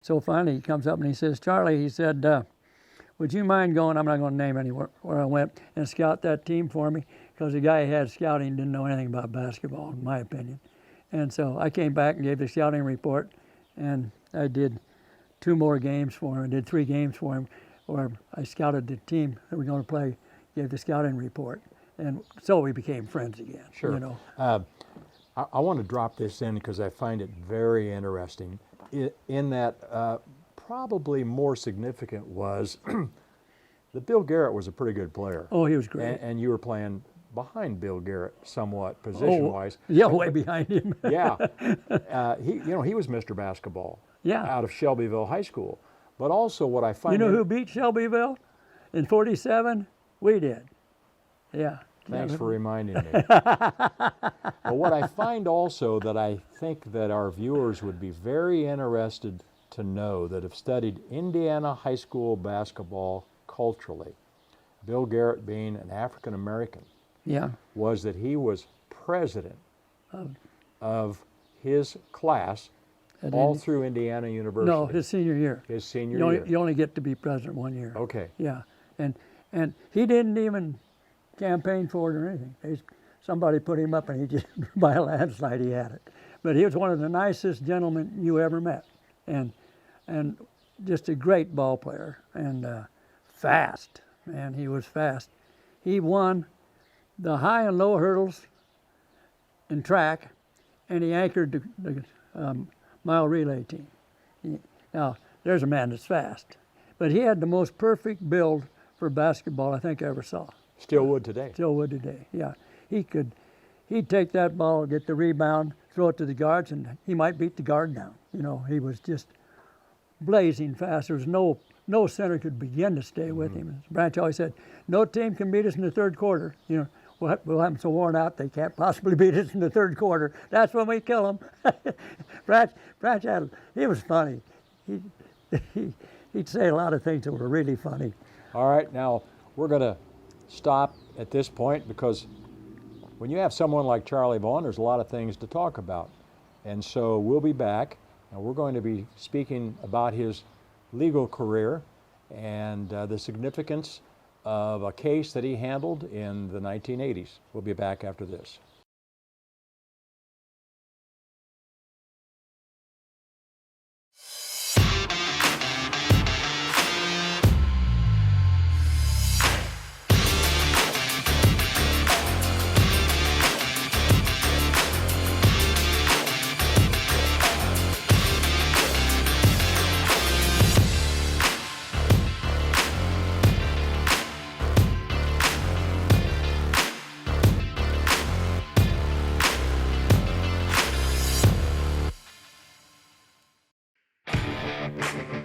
So finally he comes up and he says, Charlie, he said, would you mind going, I'm not going to name anywhere where I went, and scout that team for me? Because the guy who had scouting didn't know anything about basketball, in my opinion. And so I came back and gave the scouting report, and I did 2 more games for him. I did 3 games for him, where I scouted the team that we're going to play, gave the scouting report. And so we became friends again. Sure. You know. I want to drop this in because I find it very interesting in that probably more significant was that Bill Garrett was a pretty good player. Oh, he was great. And you were playing behind Bill Garrett somewhat position-wise. Yeah, way behind him. Yeah. He was Mr. Basketball out of Shelbyville High School. But also what I find... You know who beat Shelbyville in 47? We did. Yeah. Thanks for reminding me. But what I find also that I think that our viewers would be very interested to know that have studied Indiana high school basketball culturally, Bill Garrett being an African American, was that he was president of his class all through Indiana University. No, his senior year. His senior year. You only get to be president 1 year. Okay. Yeah, and he didn't even campaign for it or anything. Somebody put him up and he just, by a landslide, he had it. But he was one of the nicest gentlemen you ever met, and just a great ball player, and fast. Man, he was fast. He won the high and low hurdles in track, and he anchored the mile relay team. Now, there's a man that's fast, but he had the most perfect build for basketball I think I ever saw. Still would today. Still would today, yeah. He'd take that ball, get the rebound, throw it to the guards, and he might beat the guard down. You know, he was just blazing fast. There was no center could begin to stay with him. As Branch always said, no team can beat us in the third quarter. You know, we'll have them so worn out they can't possibly beat us in the third quarter. That's when we kill them. Branch he was funny. He'd say a lot of things that were really funny. All right, now we're going to stop at this point because when you have someone like Charlie Vaughn, there's a lot of things to talk about. And so we'll be back, and we're going to be speaking about his legal career and the significance of a case that he handled in the 1980s. We'll be back after this.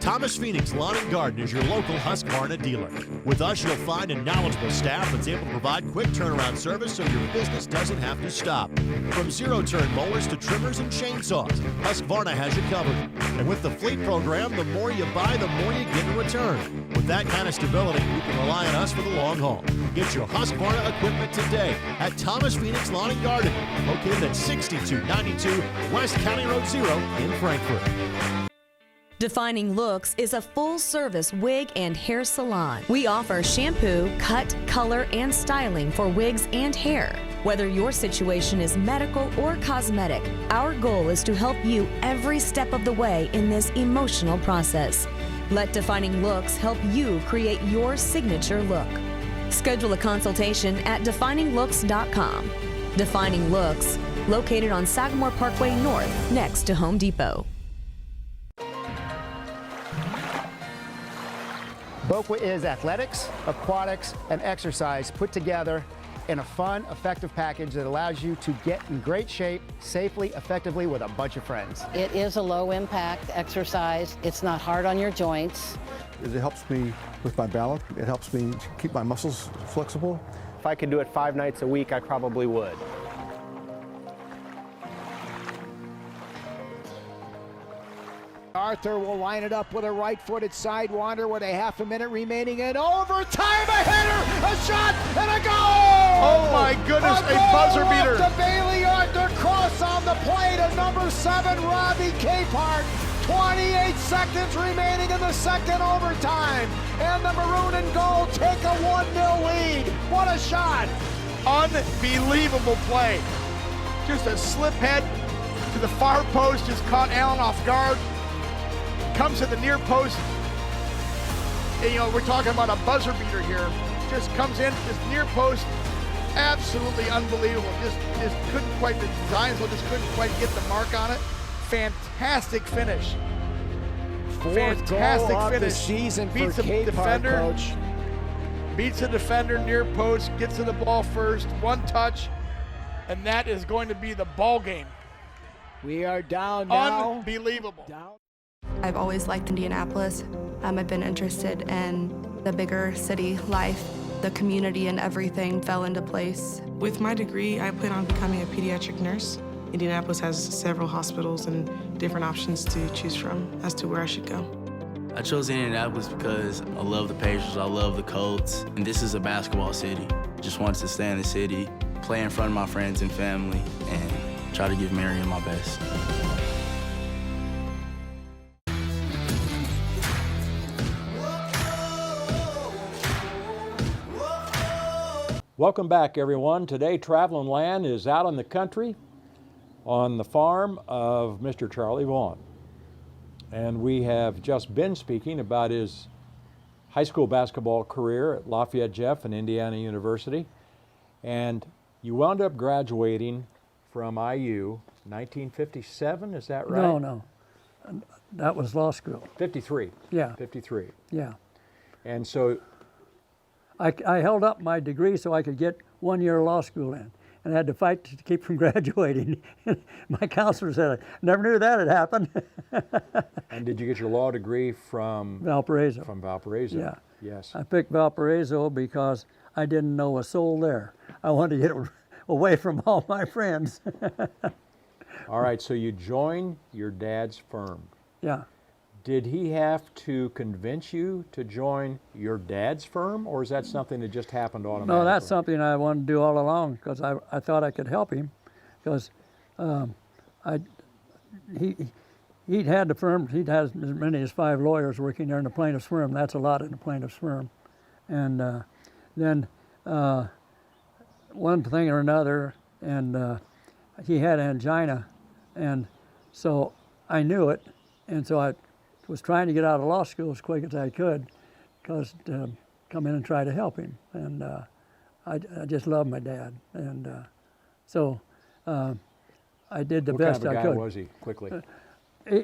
Thomas Phoenix Lawn and Garden is your local Husqvarna dealer. With us, you'll find a knowledgeable staff that's able to provide quick turnaround service so your business doesn't have to stop. From zero-turn mowers to trimmers and chainsaws, Husqvarna has you covered. And with the fleet program, the more you buy, the more you get in return. With that kind of stability, you can rely on us for the long haul. Get your Husqvarna equipment today at Thomas Phoenix Lawn and Garden, located at 6292 West County Road 0 in Frankfort. Defining Looks is a full-service wig and hair salon. We offer shampoo, cut, color, and styling for wigs and hair. Whether your situation is medical or cosmetic, our goal is to help you every step of the way in this emotional process. Let Defining Looks help you create your signature look. Schedule a consultation at defininglooks.com. Defining Looks, located on Sagamore Parkway North, next to Home Depot. BOQA is athletics, aquatics, and exercise put together in a fun, effective package that allows you to get in great shape, safely, effectively with a bunch of friends. It is a low-impact exercise. It's not hard on your joints. It helps me with my balance. It helps me keep my muscles flexible. If I could do it 5 nights a week, I probably would. Arthur will line it up with a right-footed sidewinder with a half a minute remaining in overtime. A header, a shot, and a goal! Oh my goodness, a buzzer beater. To Bailey Arthur, cross on the plate of number 7, Robbie Capehart. 28 seconds remaining in the second overtime. And the Maroon and Gold take a 1-0 lead. What a shot. Unbelievable play. Just a slip head to the far post, just caught Allen off guard. Comes to the near post. And, you know, we're talking about a buzzer beater here. Just comes in, this near post, absolutely unbelievable. Just couldn't quite, the designs just couldn't quite get the mark on it. Fantastic finish. Fourth goal of the season for Beats the Cape Park, defender. Coach. Beats the defender near post, gets to the ball first, one touch, and that is going to be the ball game. We are down now. Unbelievable. Down. I've always liked Indianapolis. I've been interested in the bigger city life. The community and everything fell into place. With my degree, I plan on becoming a pediatric nurse. Indianapolis has several hospitals and different options to choose from as to where I should go. I chose Indianapolis because I love the Pacers, I love the Colts, and this is a basketball city. Just wanted to stay in the city, play in front of my friends and family, and try to give Marion my best. Welcome back, everyone. Today, Traveling Land is out in the country on the farm of Mr. Charlie Vaughn. And we have just been speaking about his high school basketball career at Lafayette Jeff and Indiana University. And you wound up graduating from IU 1957, is that right? No. That was law school. 53. Yeah. 53. Yeah. And so I held up my degree so I could get 1 year of law school in, and I had to fight to keep from graduating. My counselor said, I never knew that had happened. And did you get your law degree from Valparaiso. From Valparaiso. Yeah. Yes. I picked Valparaiso because I didn't know a soul there. I wanted to get away from all my friends. All right, so you joined your dad's firm. Yeah. Did he have to convince you to join your dad's firm, or is that something that just happened automatically? No, that's something I wanted to do all along because I thought I could help him, because he'd had the firm, he'd had as many as 5 lawyers working there in the plaintiff's firm. That's a lot in the plaintiff's firm. And then one thing or another, and he had angina, and so I knew it, and so I was trying to get out of law school as quick as I could, because to come in and try to help him. And I just love my dad, and so I did the best I could. What kind of a guy was he, quickly?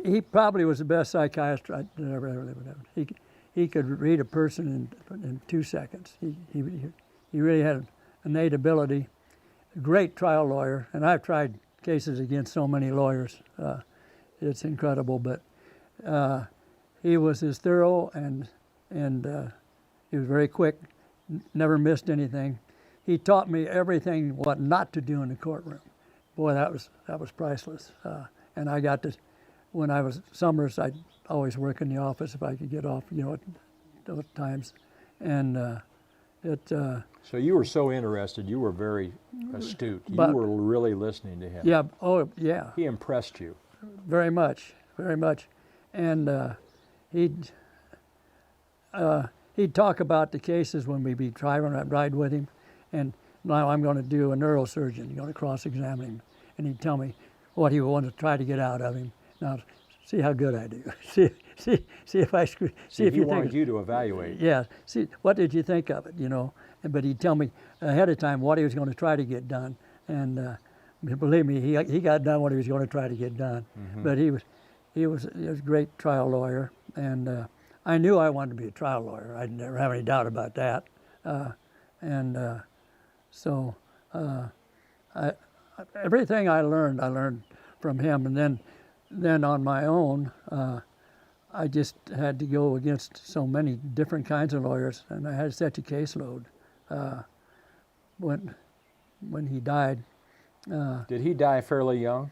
He probably was the best psychiatrist I ever lived. He could read a person in 2 seconds. He really had innate ability. Great trial lawyer, and I've tried cases against so many lawyers. It's incredible, but he was as thorough and he was very quick, never missed anything. He taught me everything what not to do in the courtroom. Boy, that was priceless. And I got to, when I was summers, I'd always work in the office if I could get off, at those times. And so you were so interested, you were very astute. You were really listening to him. Yeah, oh yeah. He impressed you. Very much, very much. And he'd talk about the cases when we'd be driving, I'd ride with him, and now I'm going to do a neurosurgeon, you're going to cross-examine him, and he'd tell me what he wanted to try to get out of him. Now, see how good I do. see if I screw. See if he you wanted think, you to evaluate. Yeah. See, what did you think of it? But he'd tell me ahead of time what he was going to try to get done, and believe me, he got done what he was going to try to get done. Mm-hmm. But he was a great trial lawyer, and I knew I wanted to be a trial lawyer. I never have any doubt about that. So everything I learned from him, and then on my own, I just had to go against so many different kinds of lawyers, and I had such a caseload. When he died. Did he die fairly young?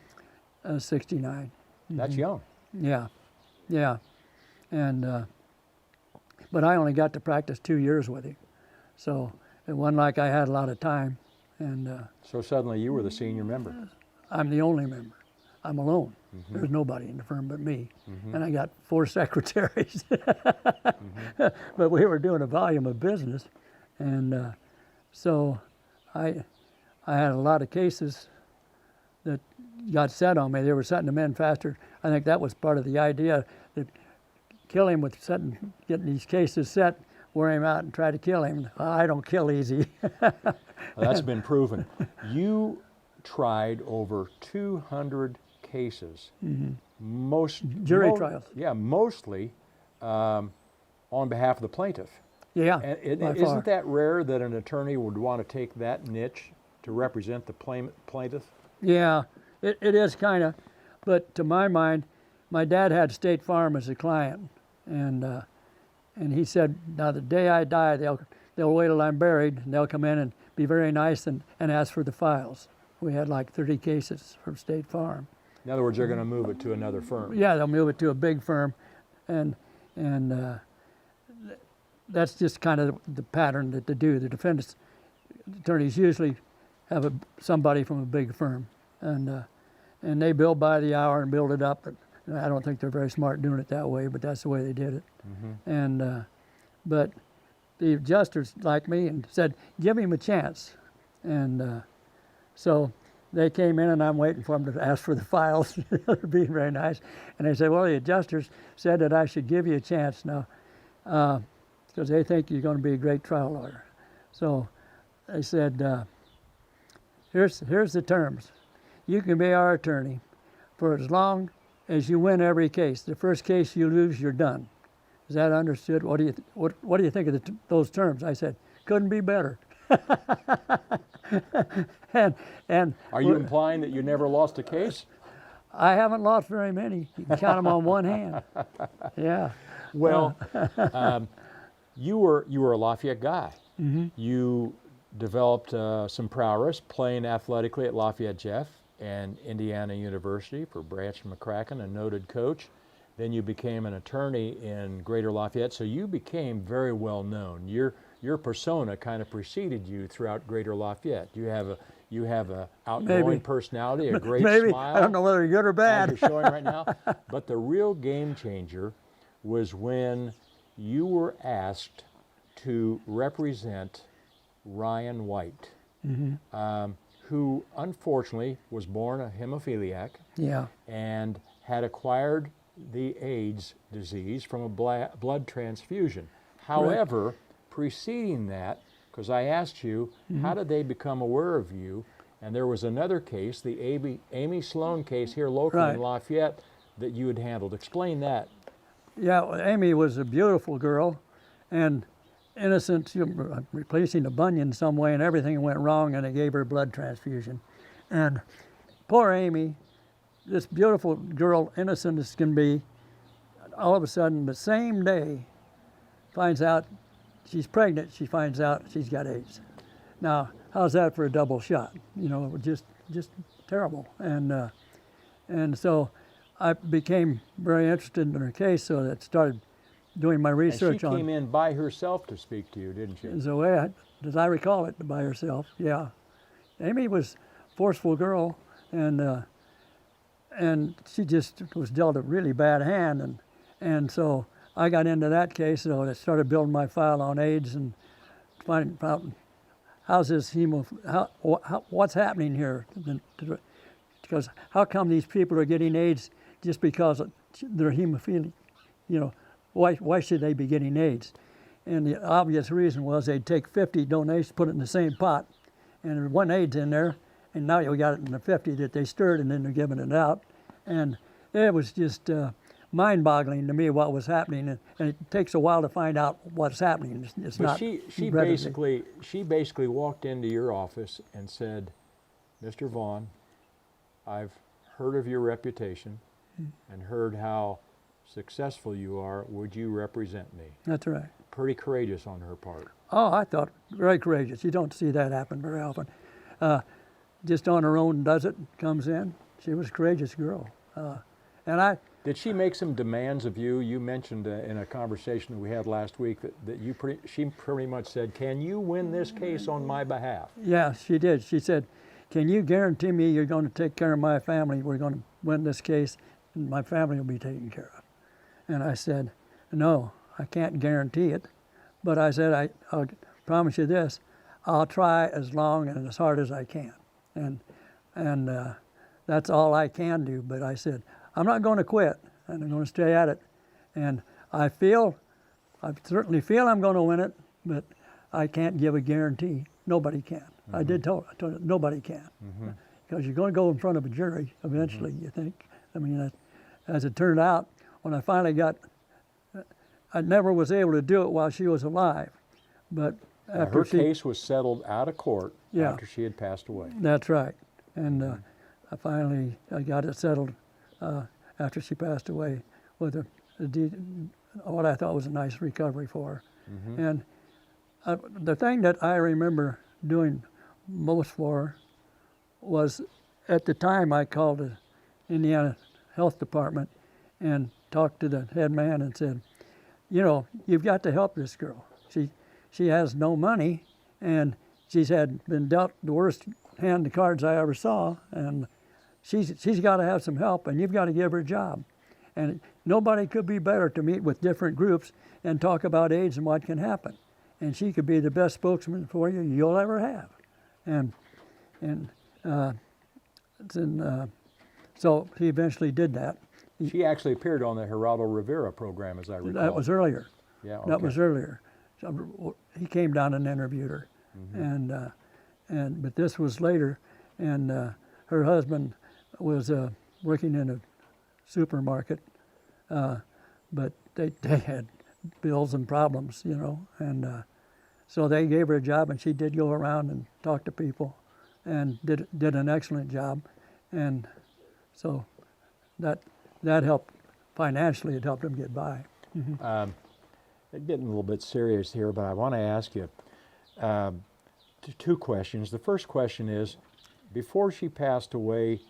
69. That's young. Yeah. And but I only got to practice 2 years with him, so it wasn't like I had a lot of time. And so suddenly you were the senior member. I'm the only member. I'm alone. There's nobody in the firm but me, and I got 4 secretaries. But we were doing a volume of business, and so I had a lot of cases that got set on me. They were setting them in faster. I think that was part of the idea, that kill him with getting these cases set, wear him out and try to kill him. I don't kill easy. Well, that's been proven. You tried over 200 cases. Jury trials. Yeah, mostly on behalf of the plaintiff. Yeah, And by isn't far. that rare that an attorney would want to take that niche to represent the plaintiff? Yeah, it is kind of, but to my mind, my dad had State Farm as a client, and he said, now the day I die, they'll wait till I'm buried, and they'll come in and be very nice and ask for the files. We had like 30 cases from State Farm. In other words, they're going to move it to another firm. Yeah, they'll move it to a big firm, and that's just kind of the pattern that they do. The defense attorneys usually have somebody from a big firm, and they bill by the hour and build it up. But I don't think they're very smart doing it that way, but that's the way they did it. And but the adjusters like me and said, give him a chance, and so they came in, and I'm waiting for them to ask for the files. They're being very nice, and they said, well, the adjusters said that I should give you a chance now, because they think you're going to be a great trial lawyer. So they said, here's the terms. You can be our attorney for as long as you win every case. The first case you lose, you're done. Is that understood? What do you think of those terms? I said, couldn't be better. and Are you implying that you never lost a case? I haven't lost very many. You can count them on one hand. Yeah. Well, you were a Lafayette guy. You developed some prowess playing athletically at Lafayette Jeff and Indiana University for Branch McCracken, a noted coach. Then you became an attorney in Greater Lafayette, so you became very well known. Your persona kind of preceded you throughout Greater Lafayette. You have a outgoing personality, a great Maybe. smile. I don't know whether you're good or bad. As you're showing right now. But the real game changer was when you were asked to represent Ryan White, who unfortunately was born a hemophiliac and had acquired the AIDS disease from a blood transfusion. However, preceding that, because I asked you, how did they become aware of you? And there was another case, the Amy Sloan case here locally in Lafayette, that you had handled. Explain that. Yeah, well, Amy was a beautiful girl and innocent. She was replacing a bunion some way, and everything went wrong, and they gave her a blood transfusion. And poor Amy, this beautiful girl, innocent as can be, all of a sudden, the same day, finds out she's pregnant. She finds out she's got AIDS. Now, how's that for a double shot? You know, just terrible. And so I became very interested in her case, so I started doing my research on. And she came in by herself to speak to you, didn't she? The way as I recall it, by herself. Yeah, Amy was a forceful girl, and she just was dealt a really bad hand, and so I got into that case. So I started building my file on AIDS and finding out how's this what's happening here, because how come these people are getting AIDS just because they're hemophilic? You know, why should they be getting AIDS? And the obvious reason was they'd take 50 donations, put it in the same pot, and there was one AIDS in there, and now you got it in the 50 that they stirred, and then they're giving it out. And it was just mind-boggling to me what was happening, and it takes a while to find out what's happening. It's not. She basically walked into your office and said, "Mr. Vaughn, I've heard of your reputation and heard how successful you are. Would you represent me?" That's right. Pretty courageous on her part. Oh, I thought very courageous. You don't see that happen very often. Just on her own does it, comes in. She was a courageous girl. Did she make some demands of you? You mentioned in a conversation that we had last week that she pretty much said, "Can you win this case on my behalf?" Yeah, she did. She said, "Can you guarantee me you're going to take care of my family? We're going to win this case, and my family will be taken care of. And I said, no, I can't guarantee it, but I said, I'll promise you this, I'll try as long and as hard as I can. And that's all I can do. But I said, I'm not going to quit, and I'm going to stay at it. And I certainly feel I'm going to win it, but I can't give a guarantee. Nobody can. I told it, nobody can. Because you're going to go in front of a jury eventually, you think. I mean, as it turned out, when I finally I never was able to do it while she was alive. But after her case was settled out of court after she had passed away. That's right. And I got it settled after she passed away with what I thought was a nice recovery for her. And the thing that I remember doing most for her was, at the time I called the Indiana Health Department and talked to the head man and said, you know, you've got to help this girl. She has no money, and she's been dealt the worst hand of cards I ever saw, and she's got to have some help, and you've got to give her a job. And nobody could be better to meet with different groups and talk about AIDS and what can happen. And she could be the best spokesman for you you'll ever have. So he eventually did that. She actually appeared on the Geraldo Rivera program, as I recall. That was earlier. Yeah, okay. That was earlier. So he came down and interviewed her, but this was later, and her husband was working in a supermarket, but they had bills and problems, you know, and so they gave her a job, and she did go around and talk to people, and did an excellent job, and so that helped financially. It helped them get by. Getting a little bit serious here, but I want to ask you two questions. The first question is, before she passed away,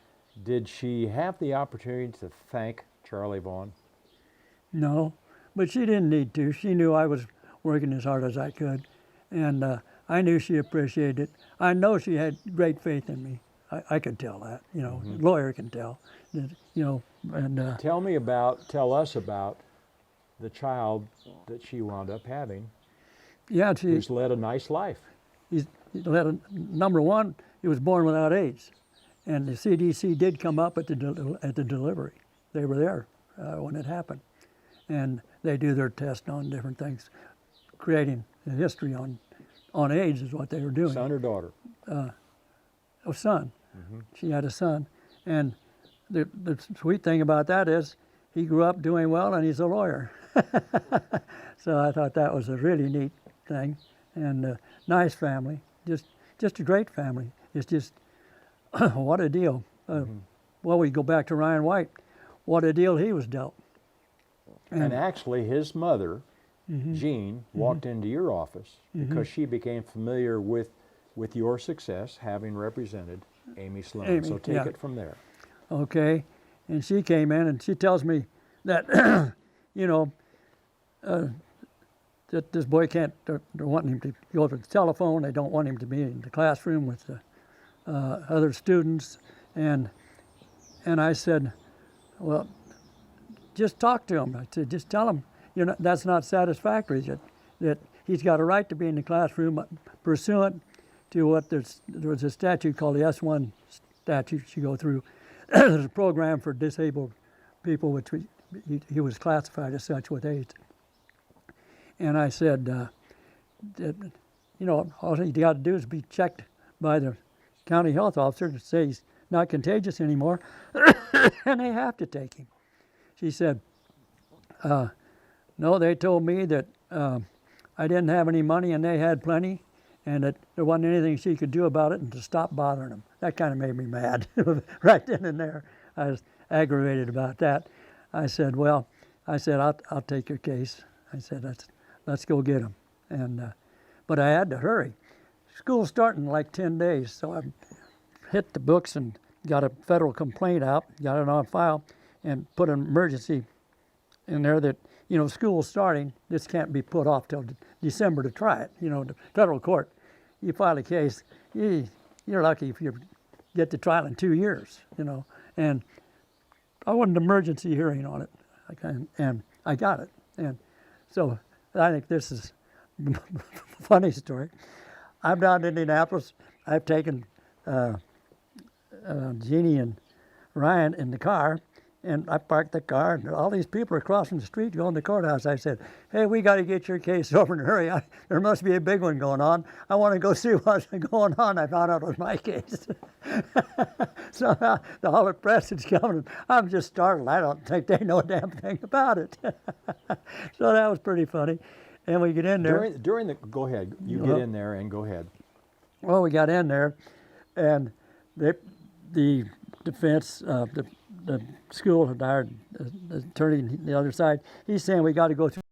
did she have the opportunity to thank Charlie Vaughn? No, but she didn't need to. She knew I was working as hard as I could, and I knew she appreciated it. I know she had great faith in me. I could tell that, you know, a lawyer can tell, that, you know, and... Tell us about the child that she wound up having, who's led a nice life. Number one, he was born without AIDS, and the CDC did come up at the delivery. They were there when it happened, and they do their test on different things, creating a history on AIDS is what they were doing. Son or daughter? A son. She had a son, and the sweet thing about that is he grew up doing well, and he's a lawyer. So I thought that was a really neat thing, and nice family, just a great family. It's just what a deal. Well, we go back to Ryan White. What a deal he was dealt. And actually, his mother, Jean, walked into your office because she became familiar with your success, having represented Amy Sloan. So take it from there. Okay, and she came in and she tells me that, you know, that this boy can't, they're wanting him to go over the telephone. They don't want him to be in the classroom with the other students. And I said, well, just talk to him. I said, just tell him, you know, that's not satisfactory, that he's got a right to be in the classroom pursuant to what there was a statute called the S1 statute you go through. There's a program for disabled people, which he was classified as such with AIDS. And I said, that, you know, all he got to do is be checked by the county health officer to say he's not contagious anymore, and they have to take him. She said, no, they told me that I didn't have any money and they had plenty, and that there wasn't anything she could do about it, and to stop bothering them. That kind of made me mad right then and there. I was aggravated about that. I said, well, I'll take your case. I said, let's go get him. And but I had to hurry. School's starting in like 10 days, so I hit the books and got a federal complaint out, got it on file, and put an emergency in there that, you know, school's starting, this can't be put off till December to try it. You know, the federal court, you file a case, you're lucky if you get to trial in 2 years, you know. And I wanted an emergency hearing on it, and I got it. And so I think this is a funny story. I'm down in Indianapolis. I've taken Jeannie and Ryan in the car, and I parked the car, and all these people are crossing the street going to the courthouse. I said, hey, we got to get your case over in a hurry. There must be a big one going on. I want to go see what's going on. I found out it was my case. So all the press is coming. I'm just startled. I don't think they know a damn thing about it. So that was pretty funny. And we get in there. Go ahead. You get in there and go ahead. Well, we got in there, and the defense, the school had hired the attorney on the other side. He's saying we got to go through